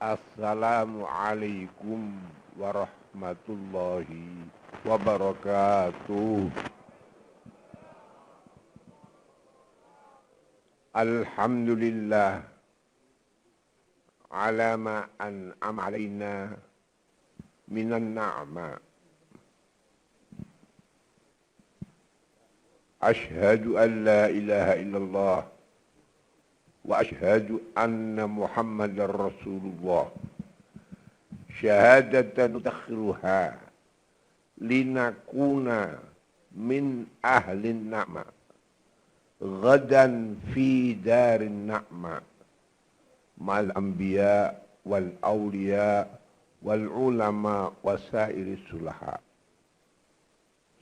Assalamualaikum warahmatullahi wabarakatuh. Alhamdulillah ala ma an'am alaina minan na'ma. Ashhadu an la ilaha illallah wa ashhadu anna Muhammadar Rasulullah. Syahadatan takhiruha linakuna min ahlin na'ma ghadan fi darin na'ma mal anbiya wal awliya wal ulama wasairi sulaha.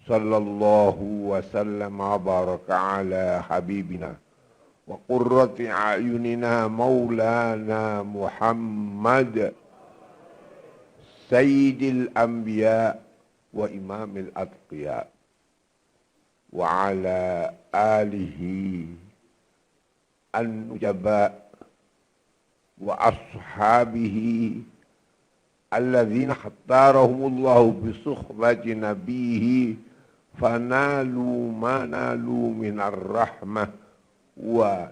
Sallallahu wa sallam wa baraka ala habibina wa qurrati a'yunina maulana Muhammad sayyidil anbiya wa imamil atqiya wa ala alihi an-nujaba wa ashabihi alladhina khattarahumullahu bi suhbati nabihi fanalu manalu minar rahmah wa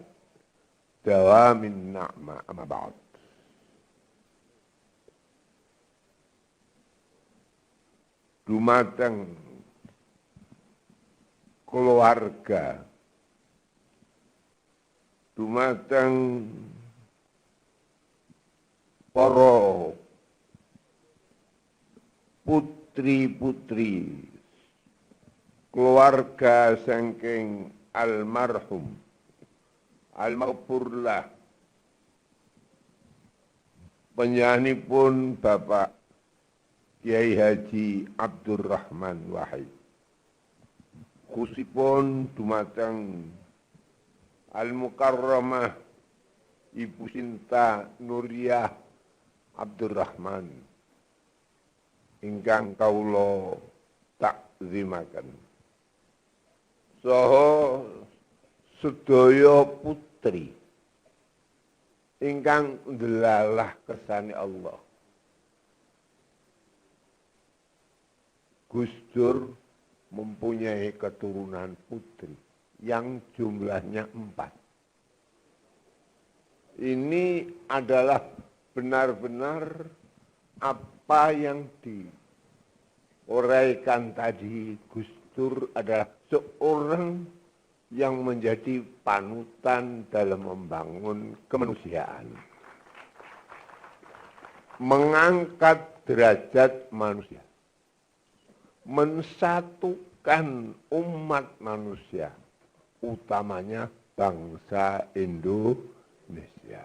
dawamin na'ma. Amma ba'd. Dumateng keluarga, dumateng para putri-putri keluarga saking almarhum al-maghfurlah penyanipun Bapak Kiai Haji Abdurrahman Wahid, khususipun dumateng al-mukarramah Ibu Sinta Nuriyah Abdurrahman ingkang kawula takzimaken, saha sedaya putri ingkang ndelalah kersane Allah. Gus Dur mempunyai keturunan putri yang jumlahnya 4. Ini adalah benar-benar apa yang diuraikan tadi. Gus Dur adalah seorang yang menjadi panutan dalam membangun kemanusiaan, mengangkat derajat manusia, mensatukan umat manusia, utamanya bangsa Indonesia.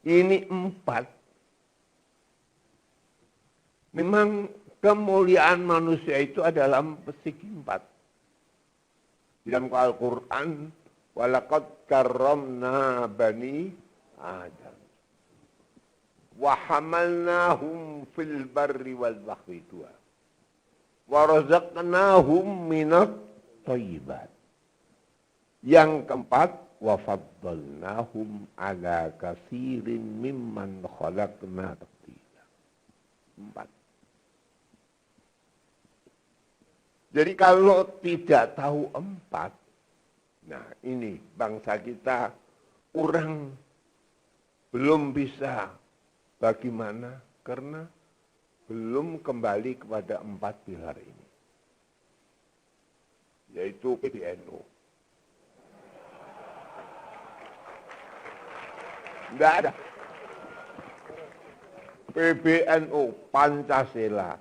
Ini 4. Memang kemuliaan manusia itu adalah segi 4. Di dalam Al-Quran, walaqad karramna bani Adam wa hamalnahum fil barri wal bahri wa razaqnahum minat thayyibat. Yang keempat, wa faddalnahum ala katsirin mimman khalaqna tafdila. 4. Jadi kalau tidak tahu 4, nah ini bangsa kita kurang, belum bisa. Bagaimana? Karena belum kembali kepada 4 pilar ini, yaitu PBNU. Tidak ada. PBNU, Pancasila,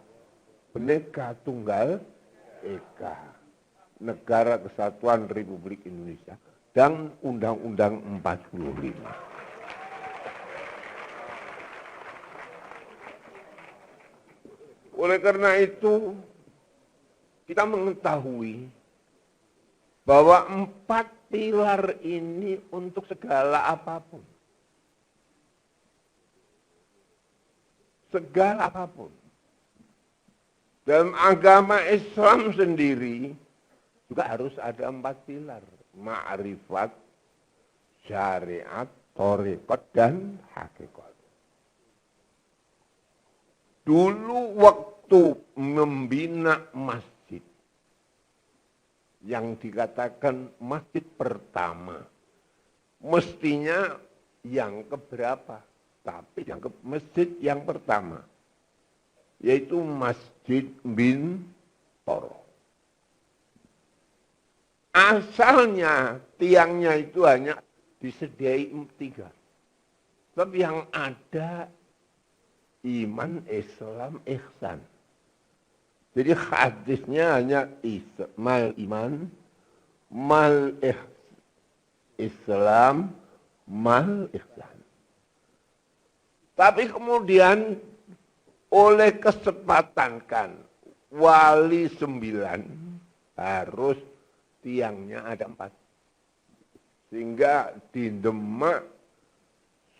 Bhinneka Tunggal Ika, Negara Kesatuan Republik Indonesia, dan Undang-Undang 45. Oleh karena itu, kita mengetahui bahwa 4 pilar ini untuk segala apapun. Segala apapun. Dalam agama Islam sendiri juga harus ada 4 pilar. Ma'rifat, syariat, thariqat dan hakikat. Dulu waktu membina masjid, yang dikatakan masjid pertama, mestinya yang keberapa? Tapi yang masjid yang pertama, yaitu Masjid Bintoro. Asalnya tiangnya itu hanya disediai 3. Tapi yang ada iman, Islam, ihsan. Jadi hadisnya hanya mal iman, mal Islam, mal ihsan. Tapi kemudian oleh kesempatan kan wali 9 harus tiangnya ada 4. Sehingga di Demak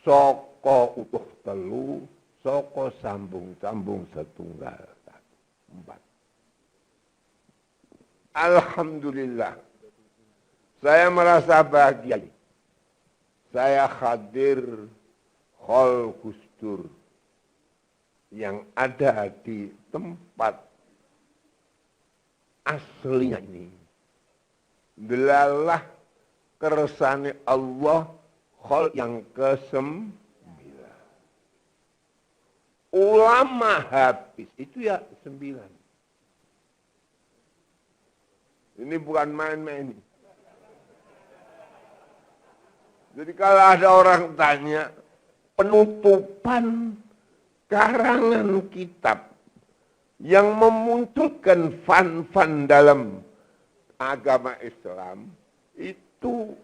soko utuh telu, soko sambung-sambung setunggal 4. Alhamdulillah, saya merasa bahagia. Saya hadir Hall Gus Dur yang ada di tempat aslinya ini. Delalah kersane Allah hal yang ke-9. Ulama habis itu ya 9. Ini bukan main-main. Jadi kalau ada orang tanya penutupan karangan kitab yang memunculkan fan-fan dalam agama Islam itu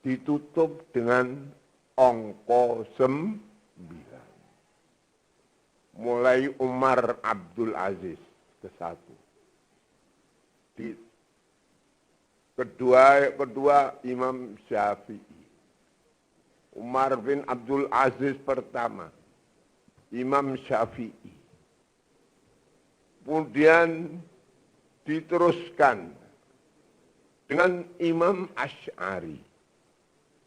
ditutup dengan angka 9. Mulai Umar Abdul Aziz ke-1. Kedua Imam Syafi'i. Umar bin Abdul Aziz pertama, Imam Syafi'i. Kemudian diteruskan dengan Imam Asy'ari,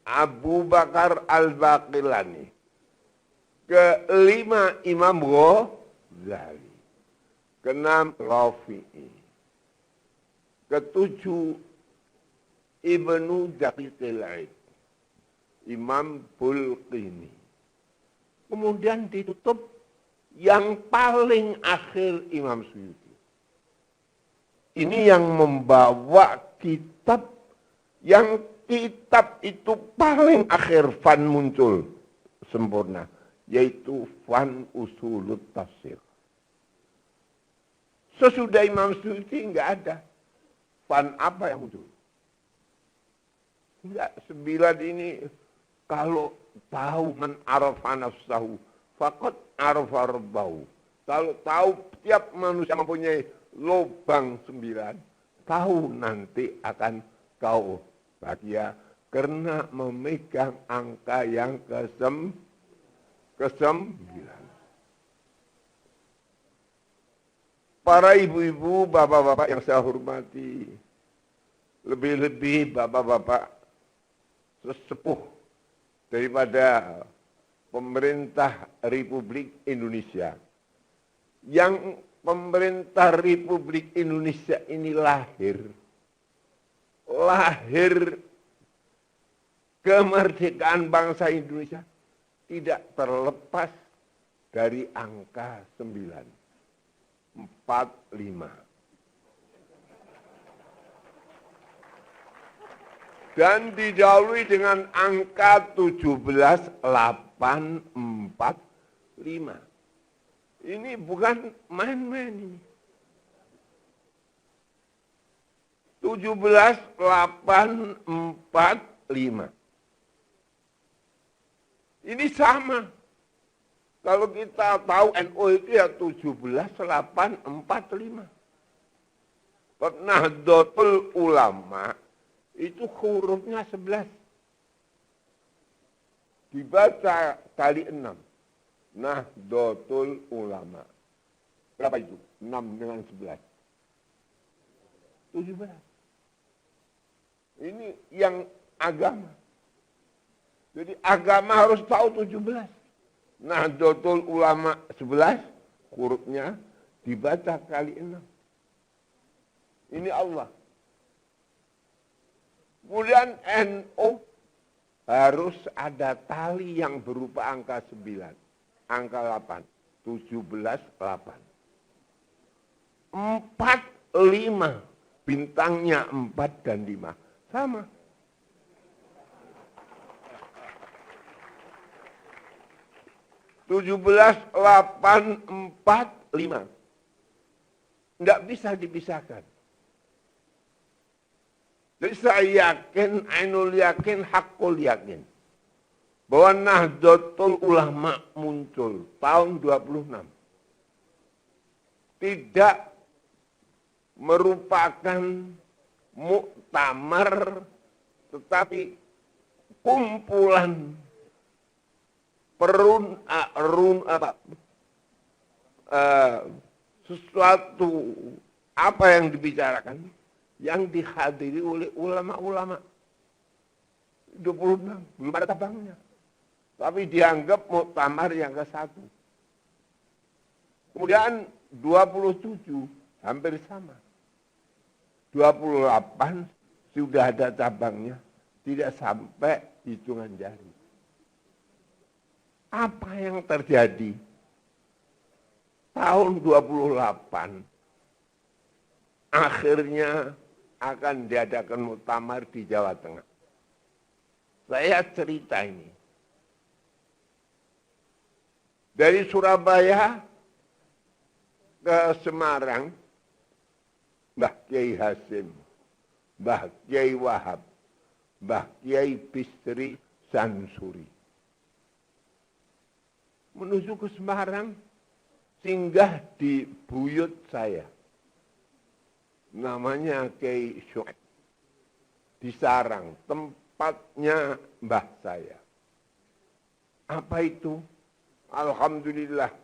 Abu Bakar Al-Baqillani, ke-5 Imam Ghazali, ke-6 Rafi'i, ke-7 Ibnu Daqiqil Aid, Imam Bulqini. Kemudian ditutup yang paling akhir Imam Suyuti. Ini yang membawa kitab, yang kitab itu paling akhir fan muncul sempurna, yaitu fan Usulut Tafsir. Sesudah Imam Suyuti enggak ada fan apa yang muncul. Enggak, 9 ini kalau tahu man arafa nafsahu faqad arafa rabbahu. Kalau tahu tiap manusia mempunyai lubang 9, tahu nanti akan kau bahagia karena memegang angka yang ke-9. Para ibu-ibu, bapak-bapak yang saya hormati, lebih-lebih bapak-bapak sesepuh daripada pemerintah Republik Indonesia. Yang pemerintah Republik Indonesia ini lahir kemerdekaan bangsa Indonesia tidak terlepas dari angka 9, 45. Dan didahului dengan angka 17,845. Ini bukan main-main ini. 17,845. Ini sama. Kalau kita tahu NU itu ya 17,845. Nahdlatul Ulama itu hurufnya 11. Dibaca kali 6. Nahdlatul Ulama. Berapa itu? 6 dengan 11. 17. Ini yang agama. Jadi agama harus tahu 17. Nahdlatul Ulama 11, hurufnya dibaca kali 6. Ini Allah. Kemudian NU harus ada tali yang berupa angka 9, angka 8, 17, 8. 4, 5, bintangnya 4 dan 5, sama. Tujuh belas, 8, 4, 5. Tidak bisa dipisahkan. Jadi saya yakin, ainul yakin, hakul yakin. Bahwa Nahdlatul Ulama muncul tahun 26. Tidak merupakan muktamar, tetapi kumpulan sesuatu apa yang dibicarakan yang dihadiri oleh ulama-ulama 26, belum ada tabangnya, tapi dianggap muktamar yang ke-1. Kemudian 27 hampir sama, 28 sudah ada cabangnya, tidak sampai hitungan jari. Apa yang terjadi? Tahun 28 akhirnya akan diadakan muktamar di Jawa Tengah. Saya cerita ini. Dari Surabaya ke Semarang, Mbah Kiai Hasim, Mbah Kiai Wahab, Mbah Kiai Bisri Sansuri. Menuju ke Semarang, singgah di buyut saya. Namanya Kiai Syuaib. Di Sarang, tempatnya mbah saya. Apa itu? Alhamdulillah,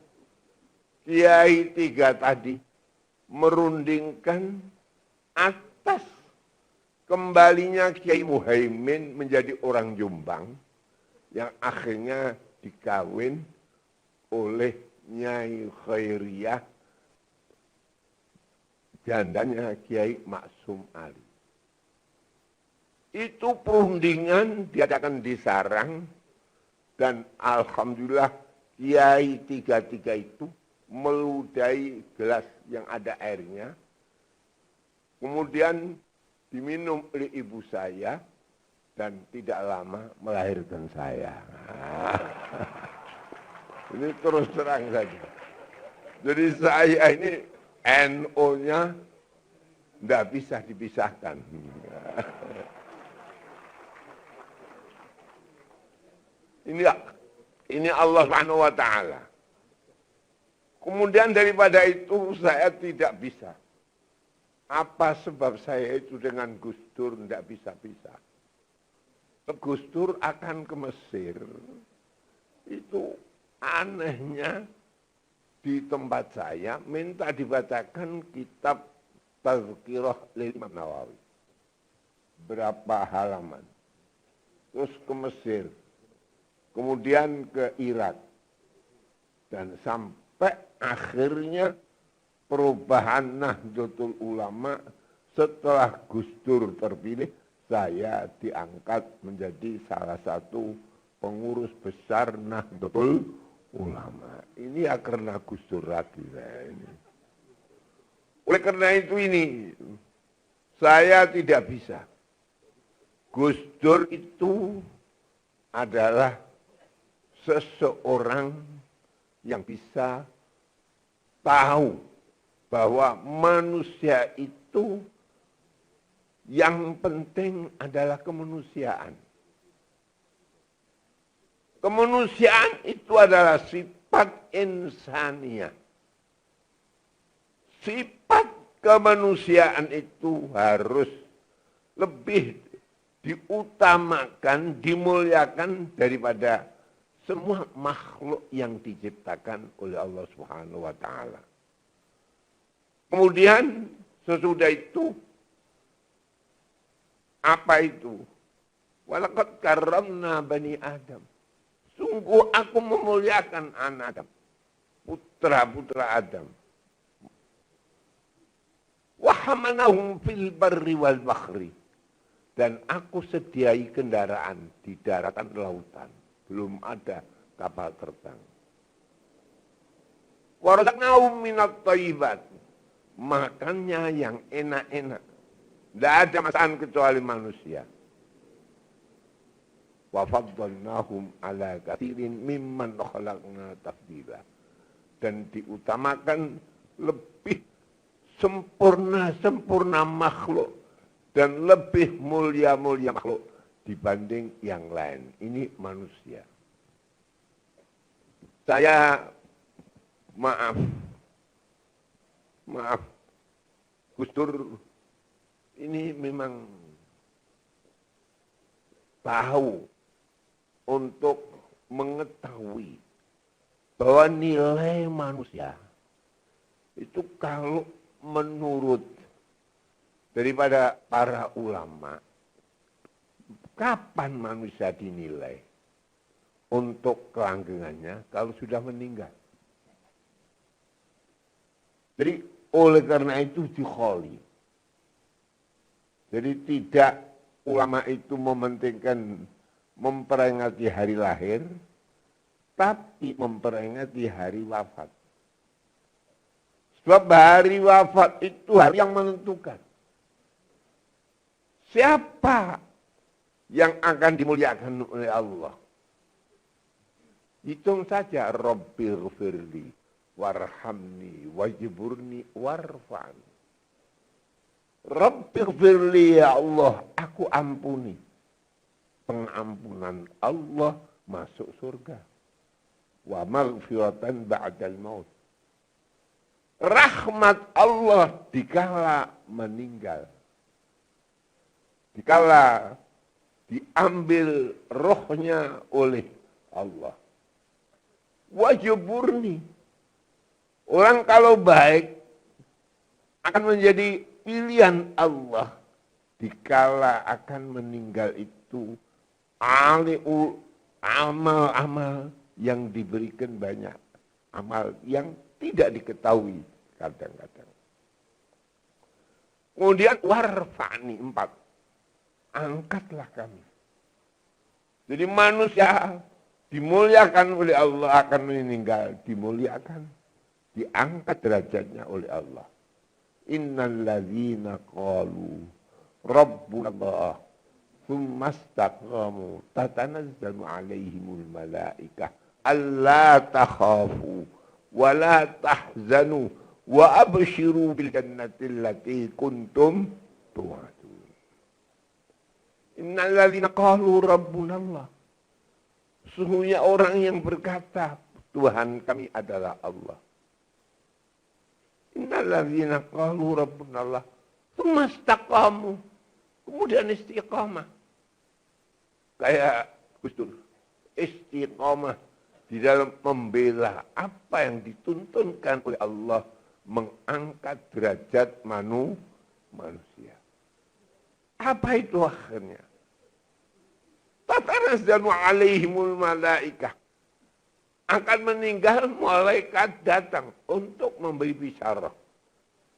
Kiai 3 tadi merundingkan atas kembalinya Kiai Muhaimin menjadi orang Jombang yang akhirnya dikawin oleh Nyai Khairiyah, jandanya Kiai Maksum Ali. Itu perundingan diadakan di Sarang, dan alhamdulillah Kiai 3 itu meludahi gelas yang ada airnya, kemudian diminum oleh ibu saya, dan tidak lama melahirkan saya. Ini terus terang saja. Jadi saya ini NO-nya tidak bisa dipisahkan. Ini Allah Subhanahu wa Ta'ala. Kemudian daripada itu saya tidak bisa. Apa sebab saya itu dengan Gus Dur tidak bisa-bisa? Gus Dur akan ke Mesir. Itu anehnya di tempat saya minta dibacakan kitab Tazkirah lil Imam Nawawi. Berapa halaman. Terus ke Mesir. Kemudian ke Irak. Dan sampai akhirnya perubahan Nahdlatul Ulama setelah Gus Dur terpilih, saya diangkat menjadi salah satu pengurus besar Nahdlatul Ulama. Ini ya karena Gus Dur lagi saya ini. Oleh karena itu ini, saya tidak bisa. Gus Dur itu adalah seseorang yang bisa tahu bahwa manusia itu yang penting adalah kemanusiaan. Kemanusiaan itu adalah sifat insaniah. Sifat kemanusiaan itu harus lebih diutamakan, dimuliakan daripada semua makhluk yang diciptakan oleh Allah Subhanahu wa Ta'ala. Kemudian sesudah itu, apa itu? Walaqad karramna bani Adam. Sungguh aku memuliakan anak Adam. Putra-putra Adam. Wa hamalnahum fil barri wal bahri. Dan aku sediai kendaraan di daratan lautan. Belum ada kapal terbang. Wa razaqnahum minat thayyibat. Makannya yang enak-enak. Tidak ada masakan kecuali manusia. Wa faddalnahum ala katsirin mimman khalaqna tafdila. Dan diutamakan lebih sempurna makhluk dan lebih mulia makhluk dibanding yang lain. Ini manusia. Saya maaf Gus Dur ini memang tahu untuk mengetahui bahwa nilai manusia itu kalau menurut daripada para ulama, kapan manusia dinilai untuk kelanggengannya kalau sudah meninggal. Jadi oleh karena itu dikholi. Jadi tidak ulama itu mementingkan memperingati hari lahir, tapi memperingati hari wafat. Sebab hari wafat itu hari yang menentukan. Siapa yang akan dimuliakan oleh Allah? Hitung saja, Rabbighfirli warhamni wajburni warfa'ni. Rabbighfirli, ya Allah, aku ampuni. Pengampunan Allah masuk surga. Wa maghfiratan ba'dal maut. Rahmat Allah dikala meninggal. Dikala diambil rohnya oleh Allah. Wajburni. Orang kalau baik akan menjadi pilihan Allah. Dikala akan meninggal itu amal-amal yang diberikan banyak. Amal yang tidak diketahui kadang-kadang. Kemudian warfa'ni 4. Angkatlah kami. Jadi manusia dimuliakan oleh Allah akan meninggal. Dimuliakan. Diangkat derajatnya oleh Allah. Innal ladzina qalu Rabbuna Allah thumma istaqamu tatanazzalu alaihimul malaikah alla takhafu wa la tahzanu wa abshiru bil jannati allati kuntum tu'adun. Innal ladzina qalu Rabbuna Allah. Sesungguhnya orang yang berkata Tuhan kami adalah Allah. Innal ladzina qalu Rabbuna Allah tsumma istaqamu. Kemudian istiqamah. Kayak Gus Dur. Istiqamah di dalam membela apa yang dituntunkan oleh Allah, mengangkat derajat manusia. Apa itu akhirnya? Tatanazzalu alaihimul malaikah. Akan meninggal, malaikat datang untuk memberi bisyarah.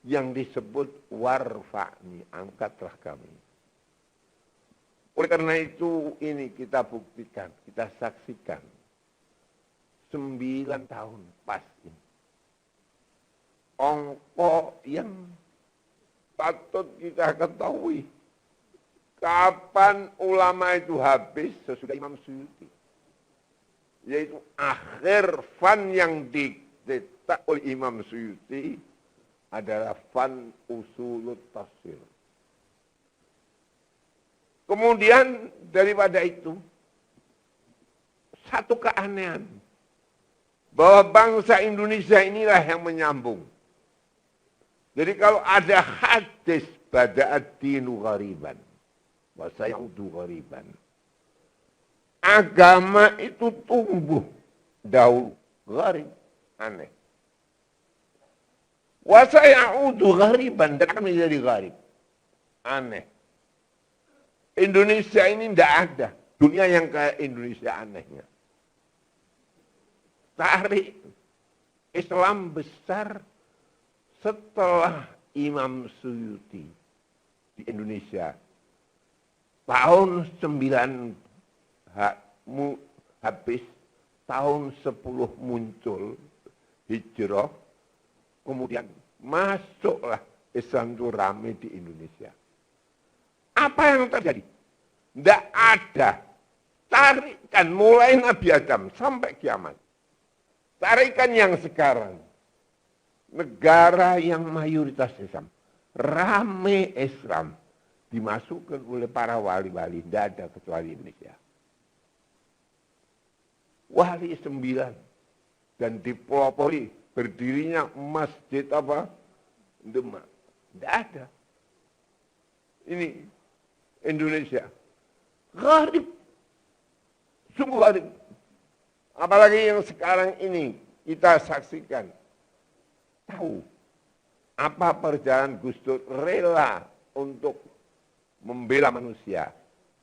Yang disebut warfa'ni, angkatlah kami. Oleh karena itu ini kita buktikan, kita saksikan. 9 tahun pasti. Ongko yang patut kita ketahui. Kapan ulama itu habis sesudah Imam Suyuti. Yaitu akhir fan yang dicetak oleh Imam Suyuti adalah fan usulut tafsir. Kemudian daripada itu, satu keanehan. Bahwa bangsa Indonesia inilah yang menyambung. Jadi kalau ada hadis bada'ad dinu ghariban. Wa sayaudu ghariban. Agama itu tumbuh dahulu. Gharib. Aneh. Wa sayaudu ghariban. Dan akan menjadi gharib. Aneh. Indonesia ini tidak ada. Dunia yang kayak Indonesia anehnya. Tarik Islam besar setelah Imam Suyuti di Indonesia. Tahun 9 habis, tahun 10 muncul hijrah, kemudian masuklah Islam itu rame di Indonesia. Apa yang terjadi? Tidak ada. Tarikan mulai Nabi Adam sampai kiamat. Tarikan yang sekarang. Negara yang mayoritas Islam. Rame Islam. Dimasukkan oleh para wali-wali. Tidak ada kecuali Indonesia. Wali 9. Dan dipelopori berdirinya masjid apa? Demak. Tidak ada. Ini Indonesia. Gharib. Sungguh gharib. Apalagi yang sekarang ini kita saksikan. Tahu apa perjalanan Gus Dur rela untuk membela manusia.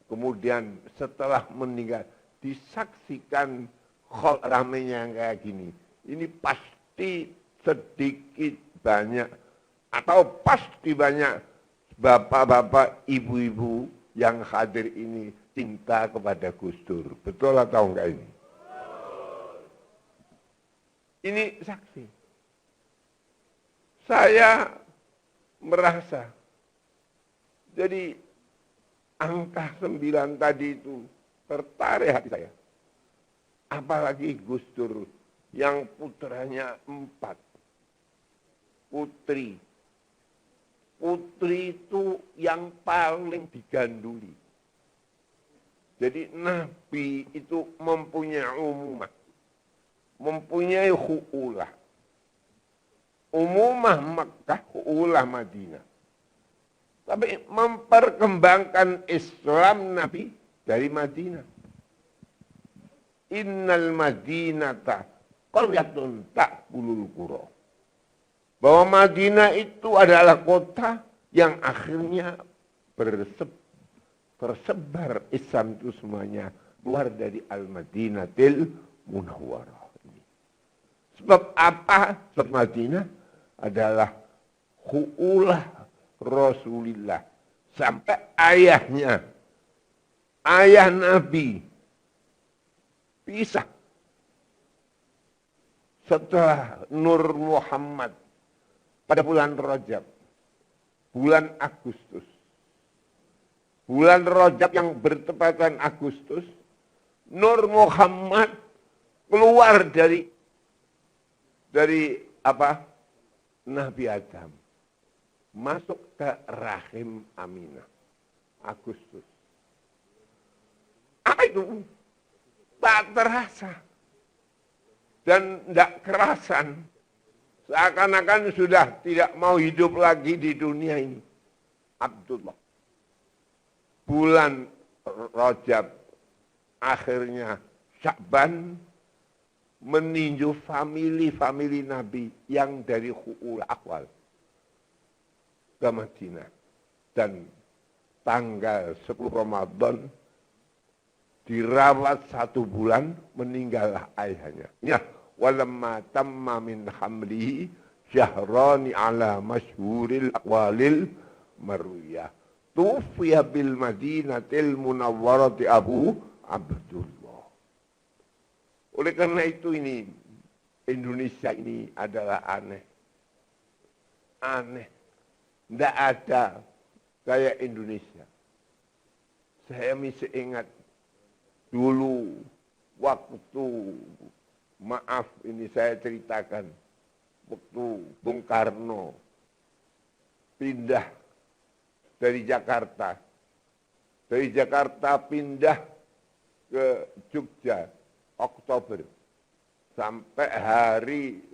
Kemudian setelah meninggal disaksikan ramenya yang kayak gini. Ini pasti sedikit banyak atau pasti banyak bapak-bapak, ibu-ibu yang hadir ini cinta kepada Gus Dur. Betul atau enggak ini? Ini saksi. Saya merasa, jadi angka 9 tadi itu tertarik hati saya. Apalagi Gus Dur yang putranya 4. Putri. Putri itu yang paling diganduli. Jadi Nabi itu mempunyai umumah. Mempunyai hu'ulah. Umumah Makkah, hu'ulah Madinah. Tapi memperkembangkan Islam Nabi dari Madinah. Innal Madinata qaryatun ta'kulul qura. Bahwa Madinah itu adalah kota yang akhirnya tersebar Islam itu semuanya keluar dari Al-Madinatil Munawwarah. Sebab apa? Sebab Madinah adalah hu'ulah Rasulullah. Sampai ayahnya, ayah Nabi, pisah. Setelah Nur Muhammad pada bulan Rajab, bulan Agustus. Bulan Rajab yang bertepatan Agustus, Nur Muhammad keluar dari apa? Nabi Adam. Masuk ke rahim Aminah. Agustus. Apa itu? Tak terasa. Dan tidak kerasan. Seakan-akan sudah tidak mau hidup lagi di dunia ini. Abdullah. Bulan Rajab. Akhirnya Sya'ban meninjau famili Nabi yang dari hu'ul awal ke Madinah. Dan tanggal 10 Ramadan dirawat 1 bulan, meninggallah ayahnya. Ya, walamma tamma min hamlihi syahrani ala masyhuril aqwalil marwiyah. Tufiya bil Madinatil Munawwarati Abu Abdullah. Oleh karena itu ini Indonesia ini adalah aneh. Aneh. Tidak ada kayak Indonesia. Saya masih ingat dulu waktu, maaf ini saya ceritakan, waktu Bung Karno pindah dari Jakarta. Dari Jakarta pindah ke Jogja. Oktober sampai hari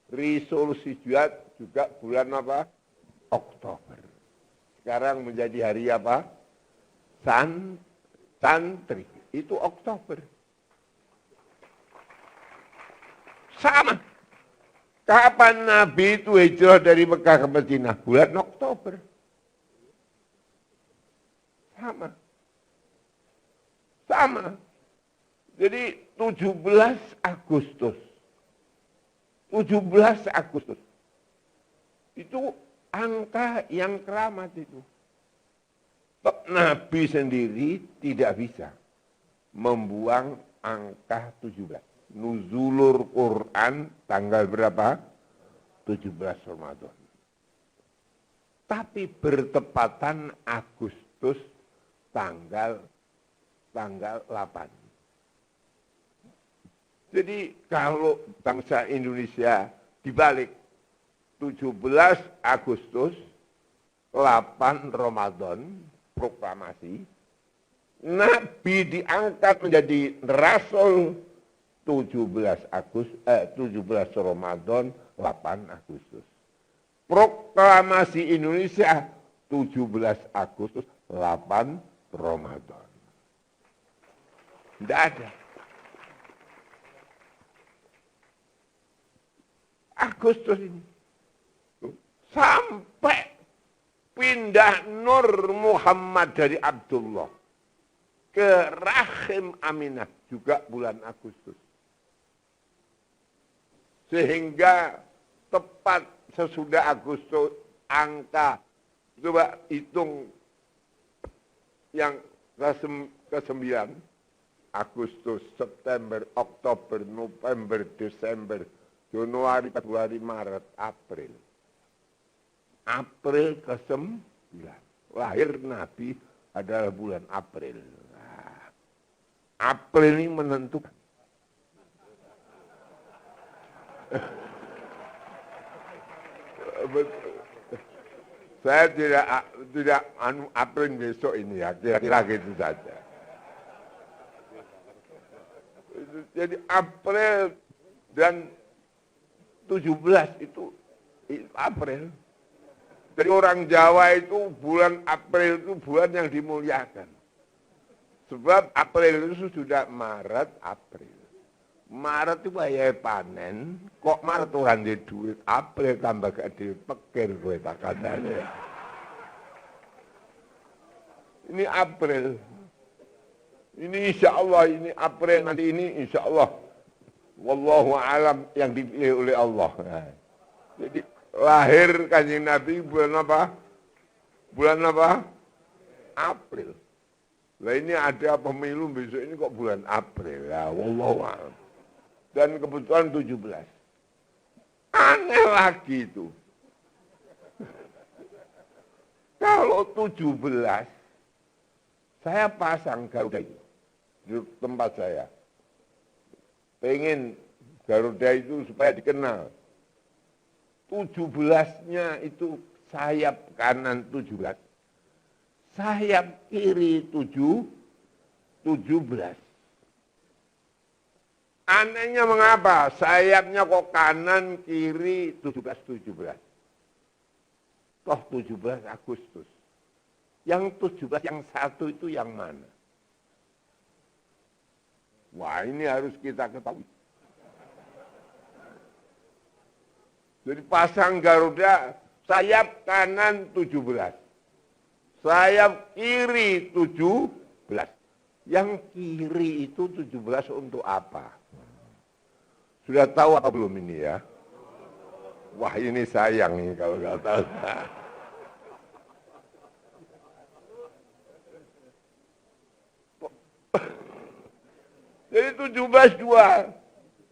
resolusi juga bulan apa? Oktober. Sekarang menjadi hari apa? Santri. Itu Oktober. Sama. Kapan Nabi itu hijrah dari Mekah ke Madinah? Bulan Oktober. Sama. sama. Jadi 17 Agustus. 17 Agustus. Itu angka yang keramat itu. Nabi sendiri tidak bisa membuang angka 17. Nuzulur Quran tanggal berapa? 17 Ramadan. Tapi bertepatan Agustus tanggal 8. Jadi kalau bangsa Indonesia dibalik 17 Agustus 8 Ramadan proklamasi, Nabi diangkat menjadi Rasul 17 Ramadan 8 Agustus. Proklamasi Indonesia 17 Agustus 8 Ramadan. Tidak ada. Agustus ini. Sampai pindah Nur Muhammad dari Abdullah ke rahim Aminah juga bulan Agustus. Sehingga tepat sesudah Agustus angka, coba hitung yang ke-9, Agustus, September, Oktober, November, Desember, Januari, Februari, Maret, April. April ke-9. Lahir Nabi adalah bulan April. Nah, April ini menentukan. Saya tidak April besok ini ya, kira-kira gitu saja. Jadi April dan 17 itu April. Jadi orang Jawa itu bulan April itu bulan yang dimuliakan. Sebab April itu sudah Maret, April. Maret itu bayar panen, kok Maret orang di duit, April tambah gede, pekir gue tak katanya. Ini April. Ini insya Allah, ini April, nanti ini insya Allah. Wallahu alam yang dipilih oleh Allah. Nah, jadi lahir Kanjeng Nabi bulan apa? Bulan apa? April. Lah ini ada pemilu besok ini kok bulan April. Ya, wallahu alam. Dan kebetulan 17. Aneh lagi itu. Kalau 17, saya pasang Garuda itu di tempat saya. Pengen Garuda itu supaya dikenal. 17-nya itu sayap kanan 17. Sayap kiri 17. Anehnya mengapa? Sayapnya kok kanan kiri 17. Toh 17 Agustus. Yang 17 yang satu itu yang mana? Wah, ini harus kita ketahui. Jadi pasang Garuda, sayap kanan 17. Sayap kiri 17. Yang kiri itu 17 untuk apa? Sudah tahu apa belum ini ya? Wah, ini sayang nih kalau nggak tahu. Jadi 17-2.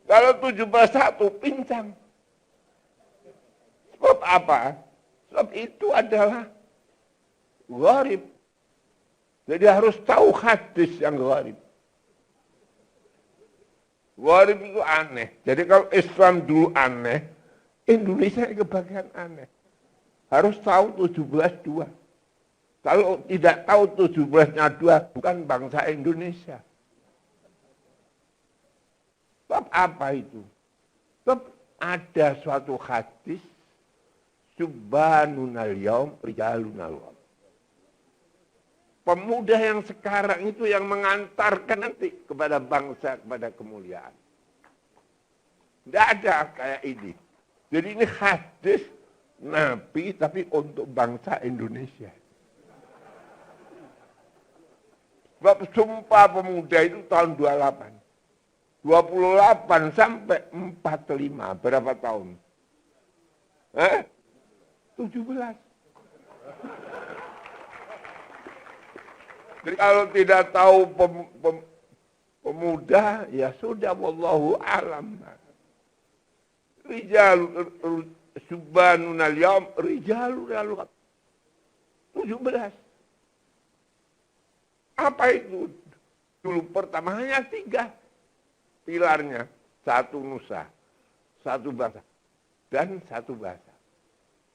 Kalau 17-1 pincang. Sebab apa? Sebab itu adalah gharib. Jadi harus tahu hadis yang gharib. Gharib itu aneh. Jadi kalau Islam dulu aneh, Indonesia kebagian aneh. Harus tahu 17-2. Kalau tidak tahu 17-nya 2, bukan bangsa Indonesia. Sebab apa itu? Sebab ada suatu hadis, Subhanunal yaum rijalunal wam. Pemuda yang sekarang itu yang mengantarkan nanti kepada bangsa, kepada kemuliaan. Tidak ada kayak ini. Jadi ini hadis Nabi tapi untuk bangsa Indonesia. Sebab Sumpah Pemuda itu tahun 28. 28 sampai 45. Berapa tahun? 17. Jadi kalau tidak tahu pemuda, ya sudah, wallahu alam. Rijal subhanun al-yawm, rijalun al-ghat. 17. Apa itu? Dulu pertama hanya 3 pilarnya. 1 nusa, 1 bangsa, dan 1 bahasa.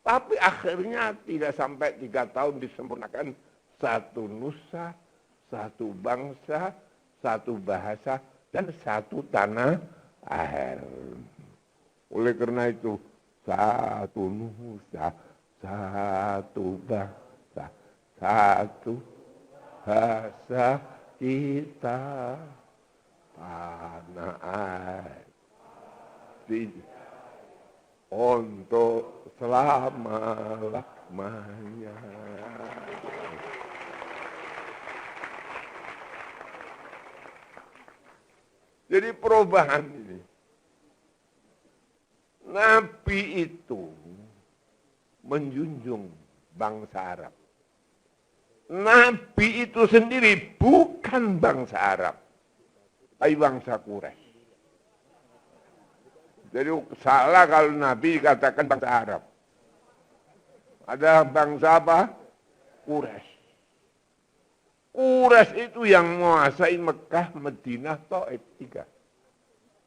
Tapi akhirnya tidak sampai 3 tahun disempurnakan 1 nusa, 1 bangsa, 1 bahasa, dan 1 tanah air. Oleh karena itu, 1 nusa, 1 bangsa, 1 bahasa kita, tanah air. Untuk selama-lamanya. Jadi perubahan ini. Nabi itu menjunjung bangsa Arab. Nabi itu sendiri bukan bangsa Arab, tapi bangsa Quraisy. Jadi salah kalau Nabi katakan bangsa Arab. Ada bangsa apa? Quraisy. Quraisy itu yang menguasai Mekah, Madinah, Taif 3.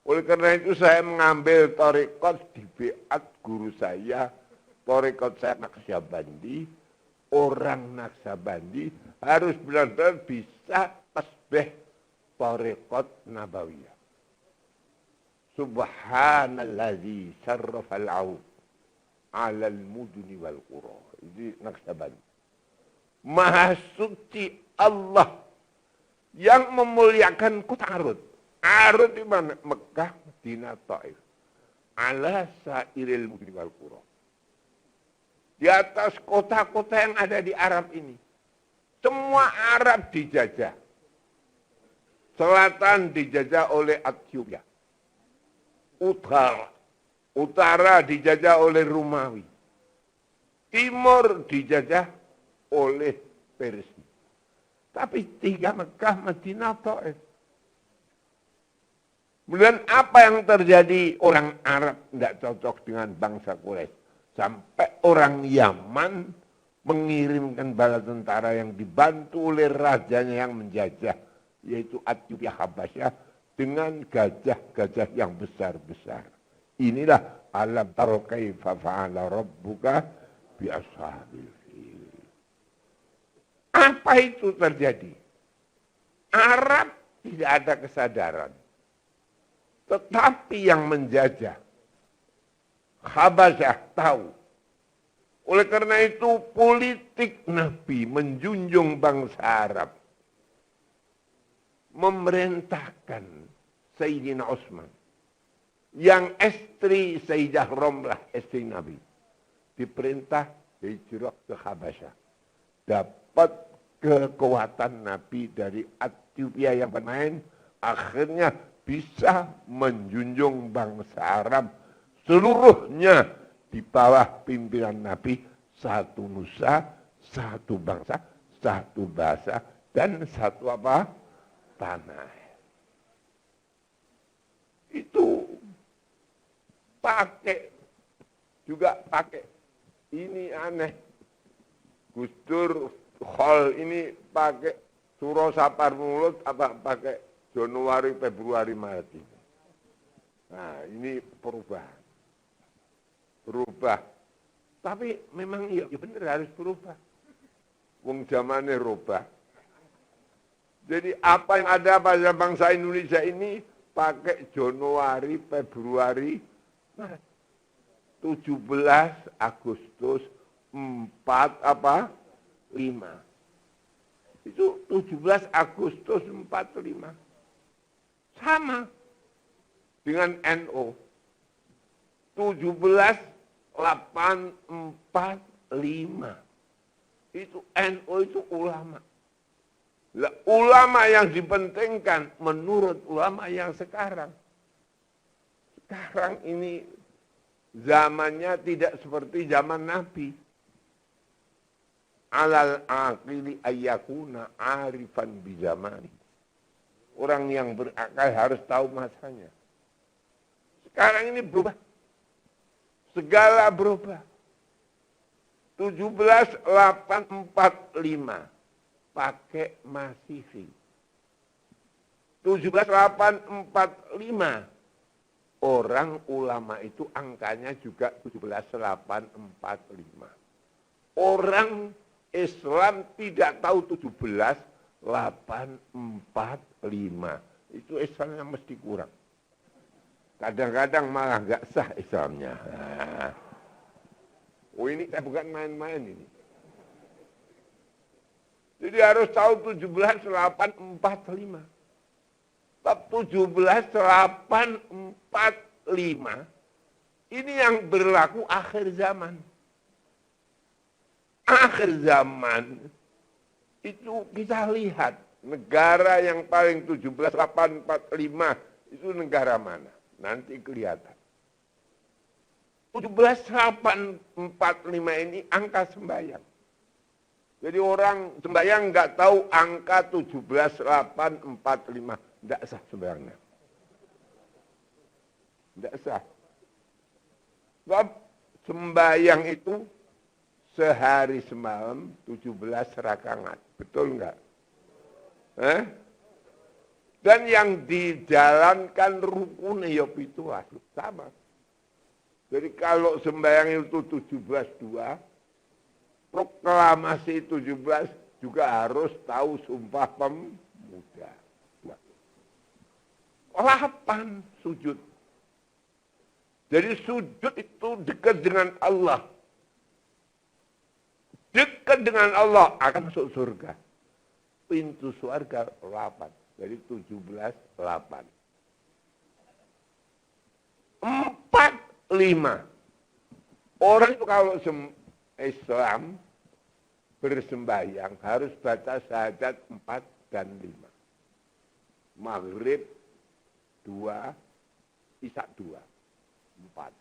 Oleh karena itu saya mengambil thariqat di biat guru saya, thariqat saya Naqsyabandi. Orang Naqsyabandi harus benar-benar bisa tasbih thariqat Nabawiyah. Subhanalladzi syarrafal 'aud 'alal mudni wal qura. Ini Naqsyabandi. Maha suci Allah yang memuliakan kota Arud. Arud di mana? Mekah, Madinah, Taif. Ala sairil mudni wal qura. Di atas kota-kota yang ada di Arab ini. Semua Arab dijajah. Selatan dijajah oleh Ethiopia. Utara dijajah oleh Romawi. Timur dijajah oleh Persia. Tapi 3 Mekah, Madinah, Taif. Kemudian apa yang terjadi? Orang Arab tidak cocok dengan bangsa Quraisy. Sampai orang Yaman mengirimkan bala tentara yang dibantu oleh rajanya yang menjajah. Yaitu Ethiopia Habasyah dengan gajah-gajah yang besar-besar. Inilah alam taro kaifa fa'ala rabbuka bi ashabil fil. Apa itu terjadi? Arab tidak ada kesadaran. Tetapi yang menjajah Habasyah tahu. Oleh karena itu politik Nabi menjunjung bangsa Arab. Memerintahkan Sayyidina Utsman. Yang istri Sayyidah Romlah, istri Nabi. Diperintah hijrah ke Habasyah. Dapat kekuatan Nabi dari Ethiopia yang bermain. Akhirnya bisa menjunjung bangsa Arab seluruhnya di bawah pimpinan Nabi, 1 nusa, 1 bangsa, 1 bahasa, dan 1 apa? Tanah. Itu pakai ini aneh. Gus Dur Khol ini pakai Suro Sapar Mulut apa pakai Januari, Februari, Maret ini. Nah, ini perubahan. Berubah. Tapi memang ya benar harus berubah. Wong zamannya rubah. Jadi apa yang ada pada bangsa Indonesia ini pakai Januari, Februari, Maret. 17 Agustus 45. Itu 17 Agustus 45. Sama dengan NU. 17/8/45. Itu NU itu ulama. Ulama yang dipentingkan menurut ulama yang sekarang. Sekarang ini zamannya tidak seperti zaman Nabi. Alal aqili ayyakuna arifan bizamani. Orang yang berakal harus tahu masanya. Sekarang ini berubah. Segala berubah. 17845 pakai Masihi. 17845 orang ulama itu angkanya juga 17845. Orang Islam tidak tahu 17845. Itu Islamnya mesti kurang. Kadang-kadang malah nggak sah Islamnya. Oh ini saya bukan main-main ini. Jadi harus tahu 17845. Bab 17845 ini yang berlaku akhir zaman. Akhir zaman itu kita lihat negara yang paling 17845 itu negara mana? Nanti kelihatan. 17845 ini angka sembahyang. Jadi orang sembahyang nggak tahu angka 17845, nggak sah sembahyangnya. Nggak sah. Sebab sembahyang itu sehari semalam 17 rakaat, betul nggak? Dan yang dijalankan rukun ya itu sama. Jadi kalau sembahyang itu 17-2, proklamasi 17 juga harus tahu Sumpah Pemuda. 8 sujud. Jadi sujud itu dekat dengan Allah. Dekat dengan Allah akan masuk surga. Pintu surga 8. Jadi 17, 8. 4-5. Orang itu kalau Islam bersembahyang harus baca syahadat 4 dan 5. Maghrib 2, Isya 2, 4.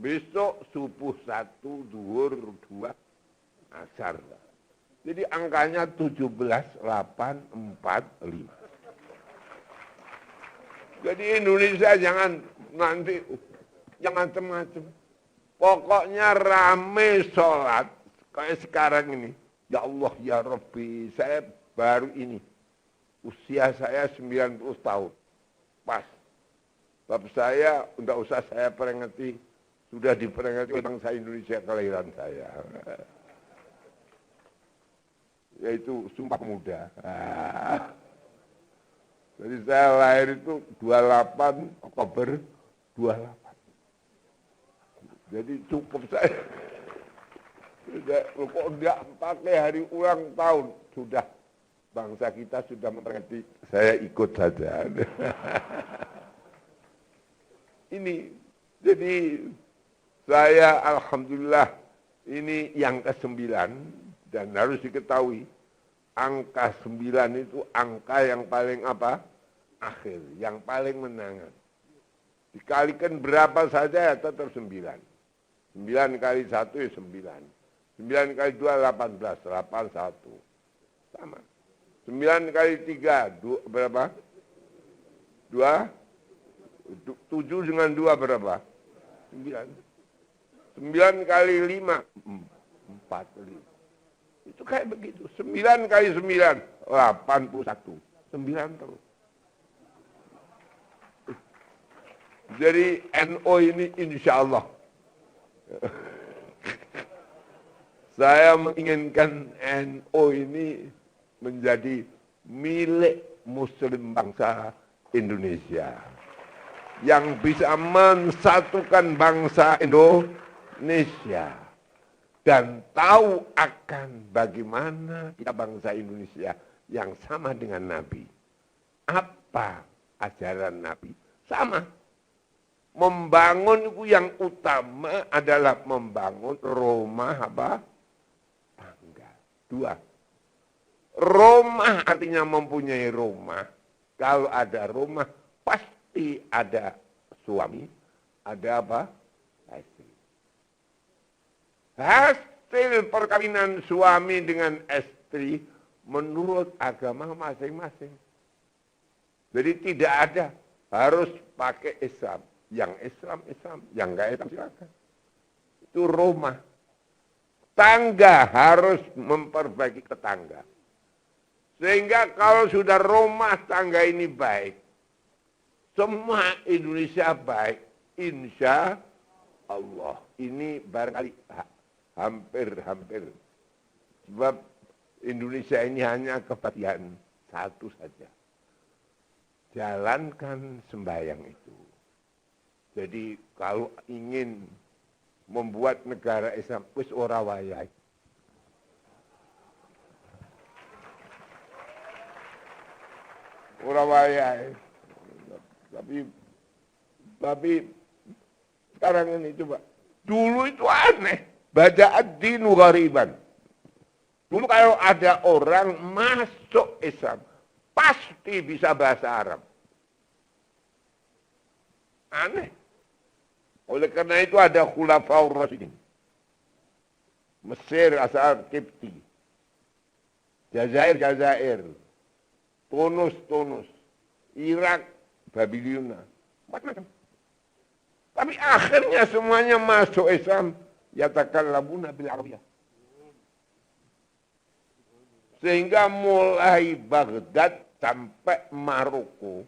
Besok subuh 1, zuhur 2, asar. Jadi angkanya 17, 8, 4, 5. Jadi Indonesia jangan nanti jangan macam-macam. Pokoknya rame sholat kayak sekarang ini. Ya Allah ya Rabbi, saya baru ini usia saya 90 tahun. Pas. Sebab saya enggak usah saya peringati, sudah diperingati oleh bangsa Indonesia kelahiran saya. Yaitu Sumpah Pemuda. Jadi saya lahir itu 28 Oktober 28. Jadi cukup saya. Kok enggak pakai hari ulang tahun. Sudah. Bangsa kita sudah memperingati. Saya ikut saja. Ini. Jadi saya Alhamdulillah. Ini yang ke-9. Dan harus diketahui. Angka 9 itu angka yang paling apa? Akhir. Yang paling menangan. Dikalikan berapa saja ya tetap 9. 9 kali 1 ya 9. 9 kali 2 18. 81. Sama. 9 kali 3 berapa? 2. 7 dengan 2 berapa? 9. 9 kali 5. 45. Itu kayak begitu. 9 kali 9. 81. 9 terus. Jadi NO ini insya Allah. Saya menginginkan NO ini menjadi milik Muslim bangsa Indonesia. Yang bisa mensatukan bangsa Indonesia. Dan tahu akan bagaimana kita bangsa Indonesia yang sama dengan Nabi. Apa ajaran Nabi? Sama. Membangun itu yang utama adalah membangun rumah apa? Tangga. 2. Rumah artinya mempunyai rumah. Kalau ada rumah, pasti ada suami, ada apa? Istri. Hasil perkawinan suami dengan istri menurut agama masing-masing. Jadi tidak ada harus pakai Islam. Yang Islam, yang enggak Islam silakan. Itu rumah. Tangga harus memperbaiki tetangga. Sehingga kalau sudah rumah tangga ini baik, semua Indonesia baik, insya Allah. Ini barangkali hampir. Sebab Indonesia ini hanya kebahagiaan satu saja. Jalankan sembahyang itu. Jadi kalau ingin membuat negara Islam, wis ora wayai. Ora wayai. Tapi sekarang ini coba. Dulu itu aneh. Baca ad-dinu ghariban. Dulu kalau ada orang masuk Islam, pasti bisa bahasa Arab. Aneh. Oleh karena itu ada Khulafaur Rasyidin. Mesir asal Kipti. Jazair. Tunus. Irak, Babilonia. Macam-macam. Tapi akhirnya semuanya masuk Islam. Yatakallamuna bil Arabiyah. Sehingga mulai Baghdad sampai Maroko.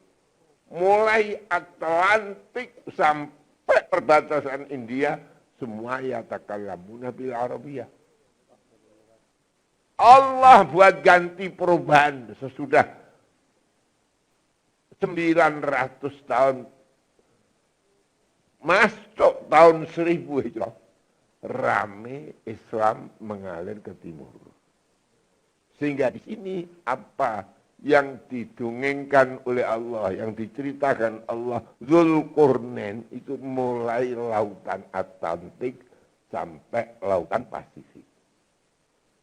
Mulai Atlantik sampai perbatasan India, semua yatakallamuna bil Arabiyah. Allah buat ganti perubahan sesudah 900 tahun. Masuk tahun 1000 Hijrah. Rame Islam mengalir ke timur. Sehingga di sini apa yang didongengkan oleh Allah, yang diceritakan Allah, Dzulqarnain itu mulai lautan Atlantik sampai lautan Pasifik.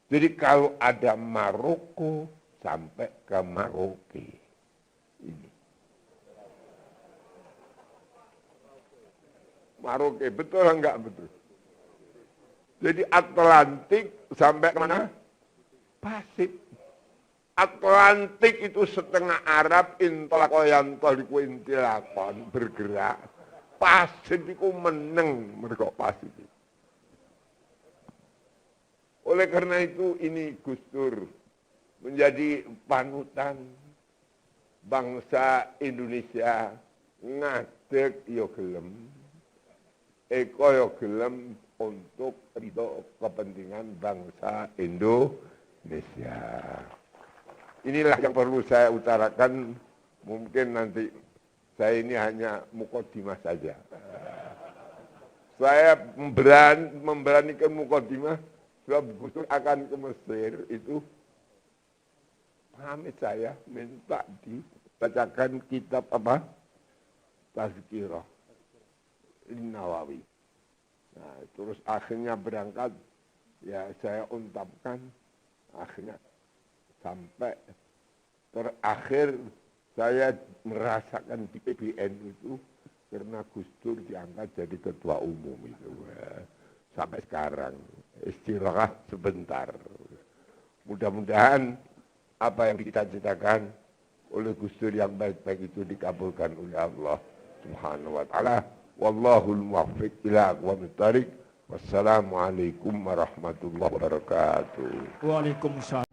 Jadi kalau ada Maroko sampai ke Maroke. Ini. Maroke, betul enggak betul? Jadi Atlantik sampai kemana? Pasifik. Atlantik itu setengah Arab, intolakoyan toliku intilakon, bergerak. Pasifik itu meneng, mereka Pasifik. Oleh karena itu ini Gus Dur menjadi panutan bangsa Indonesia, ngadeg yo gelem, eko yo gelem untuk ridho kepentingan bangsa Indonesia. Inilah yang perlu saya utarakan. Mungkin nanti saya ini hanya mukodimah saja. Saya memberanikan mukodimah sebab Gus Dur akan ke Mesir itu pamit saya minta dibacakan kitab apa? Tazkirah Nawawi. Nah, terus akhirnya berangkat, ya saya ungkapkan akhirnya sampai terakhir saya merasakan di PBN itu karena Gus Dur diangkat jadi ketua umum itu. Sampai sekarang istirahat sebentar. Mudah-mudahan apa yang dicita-citakan oleh Gus Dur yang baik-baik itu dikabulkan oleh Allah Subhanahu wa taala. Wallahul muwaffiq ila aqwamit thariq. Wassalamualaikum warahmatullahi wabarakatuh. Waalaikumsalam.